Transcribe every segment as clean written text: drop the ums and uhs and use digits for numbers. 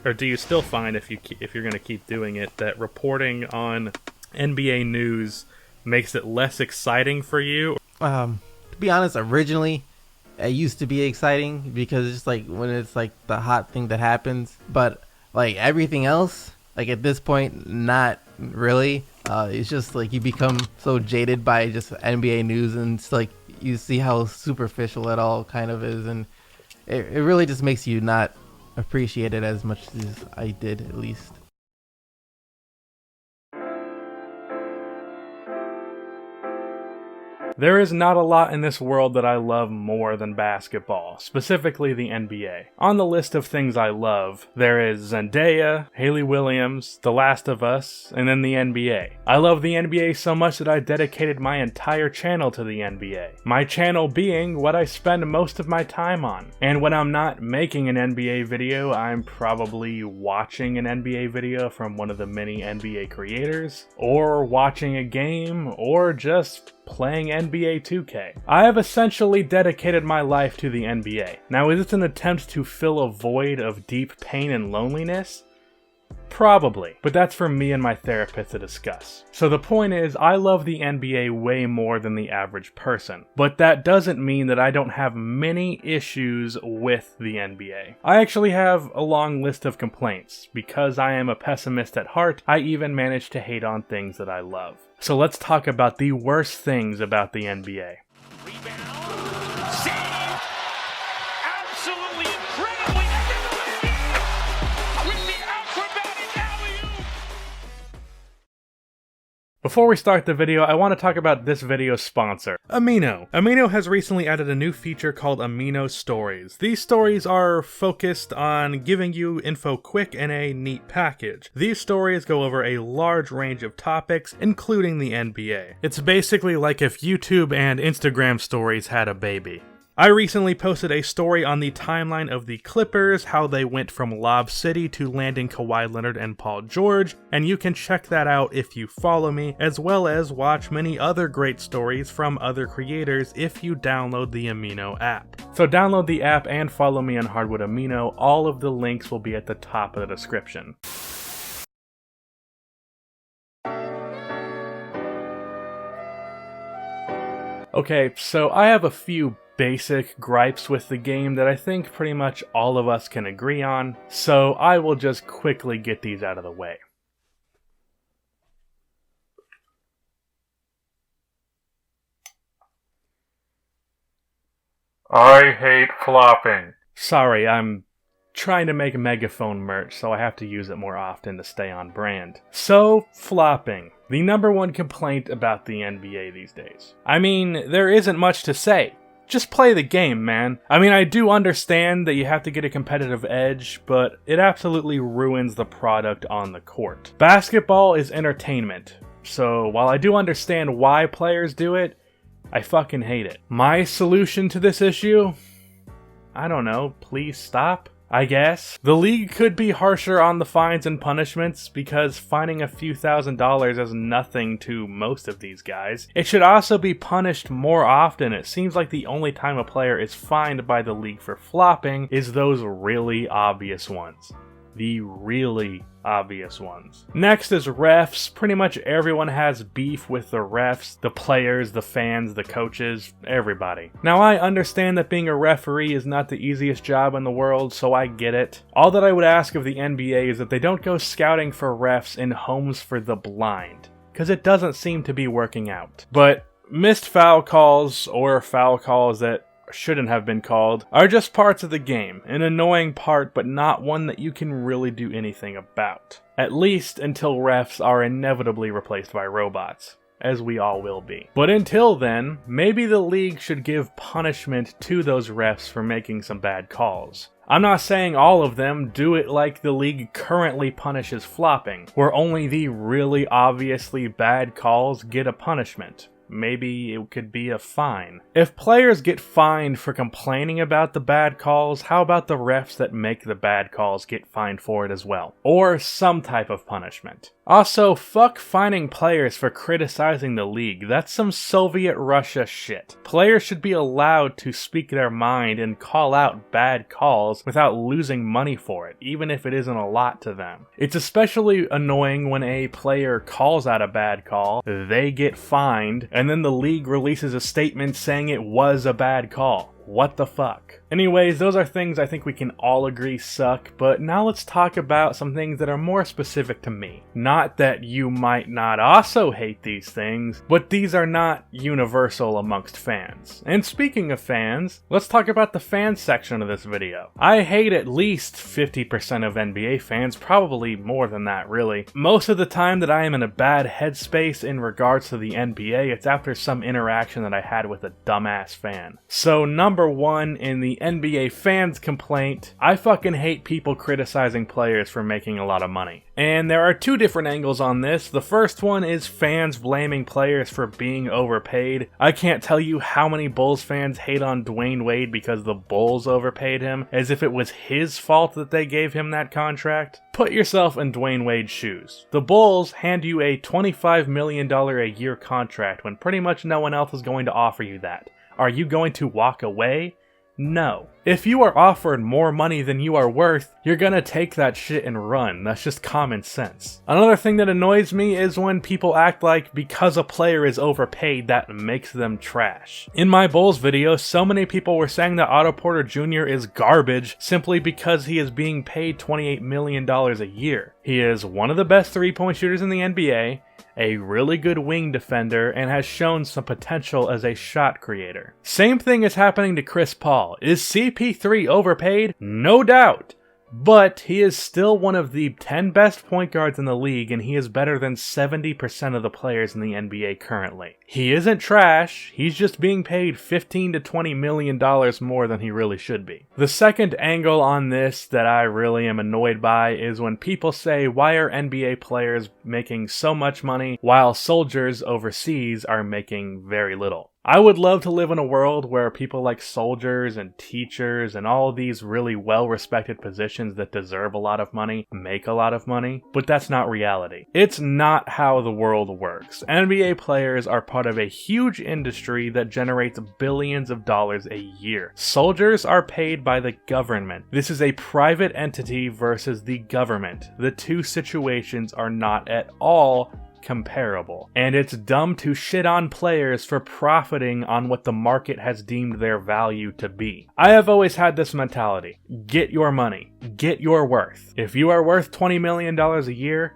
or do you still find if you're going to keep doing it that reporting on NBA news makes it less exciting for you? To be honest, originally it used to be exciting because it's just like when it's like the hot thing that happens, but like everything else, like at this point, not really. It's just like you become so jaded by just NBA news, and it's like you see how superficial it all kind of is, and it really just makes you not appreciate it as much as I did, at least. There is not a lot in this world that I love more than basketball, specifically the NBA. On the list of things I love, there is Zendaya, Hayley Williams, The Last of Us, and then the NBA. I love the NBA so much that I dedicated my entire channel to the NBA. My channel being what I spend most of my time on. And when I'm not making an NBA video, I'm probably watching an NBA video from one of the many NBA creators, or watching a game, or just playing NBA 2K. I have essentially dedicated my life to the NBA. Now, is this an attempt to fill a void of deep pain and loneliness? Probably, but that's for me and my therapist to discuss. So the point is, I love the NBA way more than the average person, but that doesn't mean that I don't have many issues with the NBA. I actually have a long list of complaints. Because I am a pessimist at heart, I even manage to hate on things that I love. So let's talk about the worst things about the NBA. Rebound. Save. Absolutely incredibly with the acrobatic alley-oop. Before we start the video, I want to talk about this video's sponsor, Amino. Amino has recently added a new feature called Amino Stories. These stories are focused on giving you info quick in a neat package. These stories go over a large range of topics, including the NBA. It's basically like if YouTube and Instagram stories had a baby. I recently posted a story on the timeline of the Clippers, how they went from Lob City to landing Kawhi Leonard and Paul George, and you can check that out if you follow me, as well as watch many other great stories from other creators if you download the Amino app. So download the app and follow me on Hardwood Amino. All of the links will be at the top of the description. Okay, so I have a few basic gripes with the game that I think pretty much all of us can agree on, so I will just quickly get these out of the way. I hate flopping. Sorry, I'm trying to make megaphone merch, so I have to use it more often to stay on brand. So, flopping. The number one complaint about the NBA these days. I mean, there isn't much to say. Just play the game, man. I mean, I do understand that you have to get a competitive edge, but it absolutely ruins the product on the court. Basketball is entertainment, so while I do understand why players do it, I fucking hate it. My solution to this issue? I don't know, please stop? I guess. The league could be harsher on the fines and punishments because fining a few $1,000s is nothing to most of these guys. It should also be punished more often. It seems like the only time a player is fined by the league for flopping is those really obvious ones. The really obvious ones. Next is refs. Pretty much everyone has beef with the refs, the players, the fans, the coaches, everybody. Now I understand that being a referee is not the easiest job in the world, so I get it. All that I would ask of the NBA is that they don't go scouting for refs in homes for the blind, because it doesn't seem to be working out. But missed foul calls, or foul calls that shouldn't have been called, are just parts of the game, an annoying part but not one that you can really do anything about. At least until refs are inevitably replaced by robots, as we all will be. But until then, maybe the league should give punishment to those refs for making some bad calls. I'm not saying all of them. Do it like the league currently punishes flopping, where only the really obviously bad calls get a punishment. Maybe it could be a fine. If players get fined for complaining about the bad calls, how about the refs that make the bad calls get fined for it as well? Or some type of punishment. Also, fuck fining players for criticizing the league. That's some Soviet Russia shit. Players should be allowed to speak their mind and call out bad calls without losing money for it, even if it isn't a lot to them. It's especially annoying when a player calls out a bad call, they get fined, and then the league releases a statement saying it was a bad call. What the fuck? Anyways, those are things I think we can all agree suck, but now let's talk about some things that are more specific to me. Not that you might not also hate these things, but these are not universal amongst fans. And speaking of fans, let's talk about the fan section of this video. I hate at least 50% of NBA fans, probably more than that really. Most of the time that I am in a bad headspace in regards to the NBA, it's after some interaction that I had with a dumbass fan. So number one in the NBA fans complaint, I fucking hate people criticizing players for making a lot of money. And there are two different angles on this. The first one is fans blaming players for being overpaid. I can't tell you how many Bulls fans hate on Dwayne Wade because the Bulls overpaid him, as if it was his fault that they gave him that contract. Put yourself in Dwayne Wade's shoes. The Bulls hand you a $25 million a year contract when pretty much no one else is going to offer you that. Are you going to walk away? No. If you are offered more money than you are worth, you're gonna take that shit and run. That's just common sense. Another thing that annoys me is when people act like because a player is overpaid, that makes them trash. In my Bulls video, so many people were saying that Otto Porter Jr. is garbage simply because he is being paid $28 million a year. He is one of the best three-point shooters in the NBA, a really good wing defender, and has shown some potential as a shot creator. Same thing is happening to Chris Paul. Is CP3 overpaid? No doubt. But he is still one of the 10 best point guards in the league, and he is better than 70% of the players in the NBA currently. He isn't trash, he's just being paid $15 to $20 million more than he really should be. The second angle on this that I really am annoyed by is when people say, why are NBA players making so much money while soldiers overseas are making very little? I would love to live in a world where people like soldiers and teachers and all these really well-respected positions that deserve a lot of money make a lot of money, but that's not reality. It's not how the world works. NBA players are part of a huge industry that generates billions of dollars a year. Soldiers are paid by the government. This is a private entity versus the government. The two situations are not at all comparable. And it's dumb to shit on players for profiting on what the market has deemed their value to be. I have always had this mentality. Get your money. Get your worth. If you are worth $20 million a year,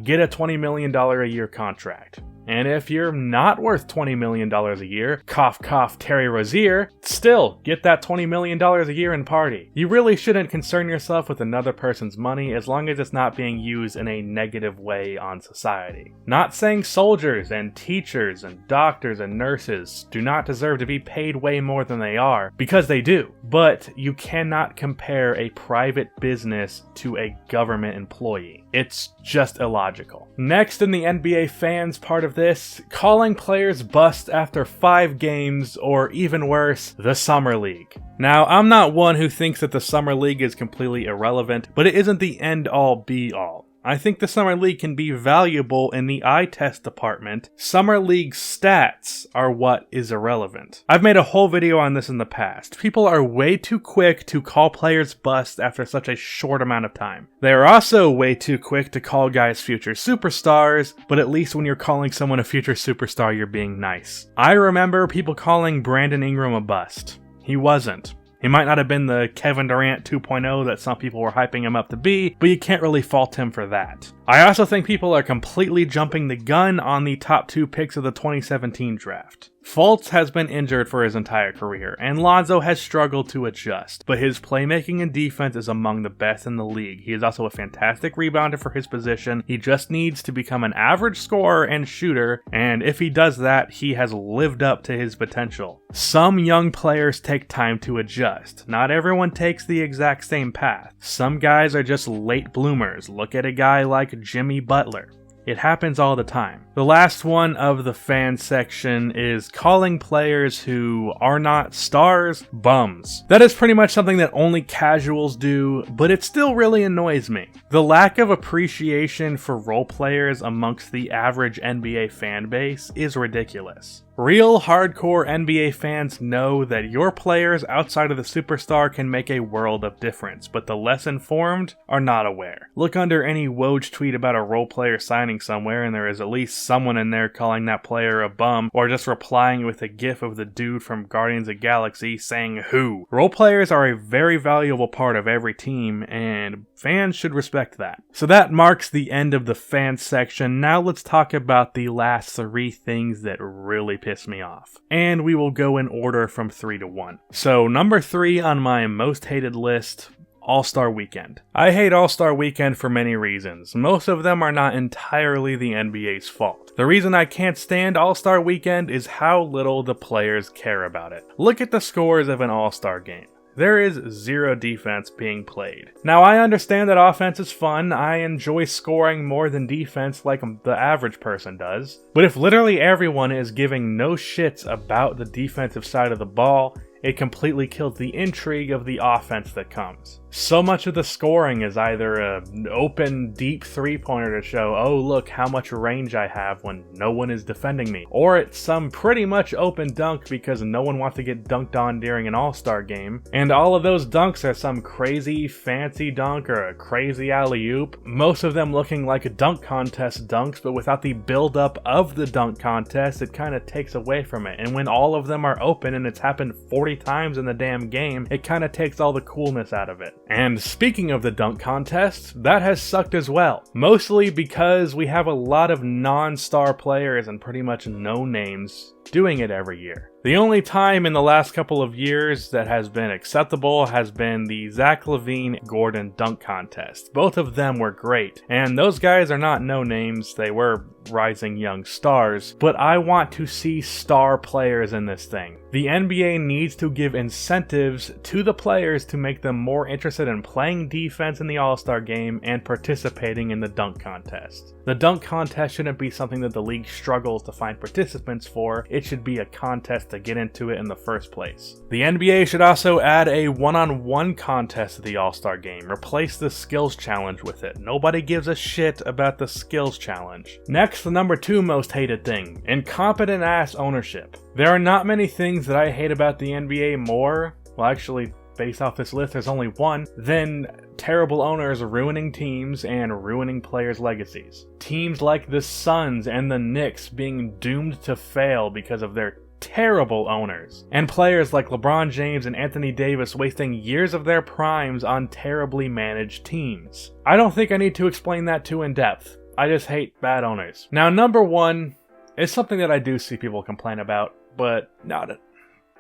get a $20 million a year contract. And if you're not worth $20 million a year, cough cough Terry Rozier, still get that $20 million a year and party. You really shouldn't concern yourself with another person's money as long as it's not being used in a negative way on society. Not saying soldiers and teachers and doctors and nurses do not deserve to be paid way more than they are, because they do. But you cannot compare a private business to a government employee. It's just illogical. Next in the NBA fans part of this, calling players bust after 5 games, or even worse, the Summer League. Now, I'm not one who thinks that the Summer League is completely irrelevant, but it isn't the end-all be-all. I think the Summer League can be valuable in the eye test department. Summer League stats are what is irrelevant. I've made a whole video on this in the past. People are way too quick to call players bust after such a short amount of time. They are also way too quick to call guys future superstars, but at least when you're calling someone a future superstar, you're being nice. I remember people calling Brandon Ingram a bust. He wasn't. He might not have been the Kevin Durant 2.0 that some people were hyping him up to be, but you can't really fault him for that. I also think people are completely jumping the gun on the top 2 picks of the 2017 draft. Fultz has been injured for his entire career, and Lonzo has struggled to adjust, but his playmaking and defense is among the best in the league. He is also a fantastic rebounder for his position. He just needs to become an average scorer and shooter, and if he does that, he has lived up to his potential. Some young players take time to adjust. Not everyone takes the exact same path. Some guys are just late bloomers. Look at a guy like Jimmy Butler. It happens all the time. The last one of the fan section is calling players who are not stars bums. That is pretty much something that only casuals do, but it still really annoys me. The lack of appreciation for role players amongst the average NBA fan base is ridiculous. Real hardcore NBA fans know that your players outside of the superstar can make a world of difference, but the less informed are not aware. Look under any Woj tweet about a role player signing somewhere and there is at least someone in there calling that player a bum, or just replying with a gif of the dude from Guardians of the Galaxy saying who. Role players are a very valuable part of every team, and fans should respect that. So that marks the end of the fan section. Now let's talk about the last 3 things that really piss me off. And we will go in order from 3 to 1. So number 3 on my most hated list, All-Star Weekend. I hate All-Star Weekend for many reasons. Most of them are not entirely the NBA's fault. The reason I can't stand All-Star Weekend is how little the players care about it. Look at the scores of an All-Star game. There is 0 defense being played. Now, I understand that offense is fun. I enjoy scoring more than defense like the average person does. But if literally everyone is giving no shits about the defensive side of the ball, it completely kills the intrigue of the offense that comes. So much of the scoring is either an open, deep three-pointer to show, oh look how much range I have when no one is defending me. Or it's some pretty much open dunk because no one wants to get dunked on during an all-star game. And all of those dunks are some crazy fancy dunk or a crazy alley-oop. Most of them looking like dunk contest dunks, but without the build-up of the dunk contest, it kind of takes away from it. And when all of them are open and it's happened 40 times in the damn game, it kind of takes all the coolness out of it. And speaking of the dunk contest, that has sucked as well. Mostly because we have a lot of non-star players and pretty much no names doing it every year. The only time in the last couple of years that has been acceptable has been the Zach LaVine-Gordon dunk contest. Both of them were great, and those guys are not no names, they were rising young stars, but I want to see star players in this thing. The NBA needs to give incentives to the players to make them more interested in playing defense in the All-Star game and participating in the dunk contest. The dunk contest shouldn't be something that the league struggles to find participants for, it should be a contest to get into it in the first place. The NBA should also add a one-on-one contest to the All-Star game, replace the skills challenge with it. Nobody gives a shit about the skills challenge. Next, the number 2 most hated thing, incompetent ass ownership. There are not many things that I hate about the NBA more, well actually, based off this list there's only one, than terrible owners ruining teams and ruining players' legacies. Teams like the Suns and the Knicks being doomed to fail because of their terrible owners, and players like LeBron James and Anthony Davis wasting years of their primes on terribly managed teams. I don't think I need to explain that too in depth. I just hate bad owners. Now, number 1 is something that I do see people complain about, but not a...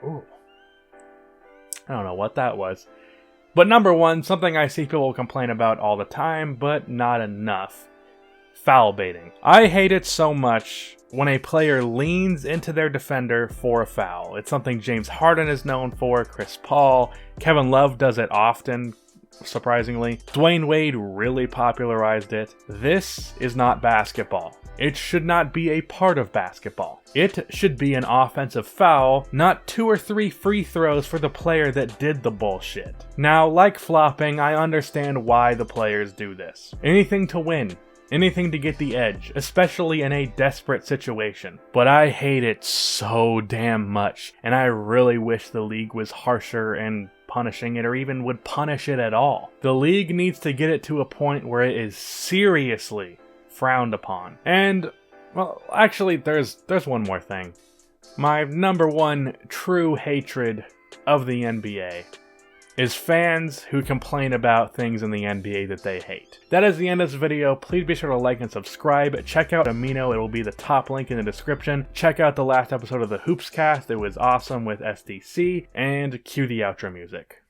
Ooh. I don't know what that was. But number 1, something I see people complain about all the time, but not enough. Foul baiting. I hate it so much when a player leans into their defender for a foul. It's something James Harden is known for, Chris Paul, Kevin Love does it often, surprisingly. Dwayne Wade really popularized it. This is not basketball. It should not be a part of basketball. It should be an offensive foul, not 2 or 3 free throws for the player that did the bullshit. Now, like flopping, I understand why the players do this. Anything to win. Anything to get the edge, especially in a desperate situation. But I hate it so damn much, and I really wish the league was harsher and punishing it, or even would punish it at all. The league needs to get it to a point where it is seriously frowned upon. And, well, actually, there's one more thing. My number 1 true hatred of the NBA is fans who complain about things in the NBA that they hate. That is the end of this video. Please be sure to like and subscribe. Check out Amino. It will be the top link in the description. Check out the last episode of the Hoopscast. It was awesome with SDC. And cue the outro music.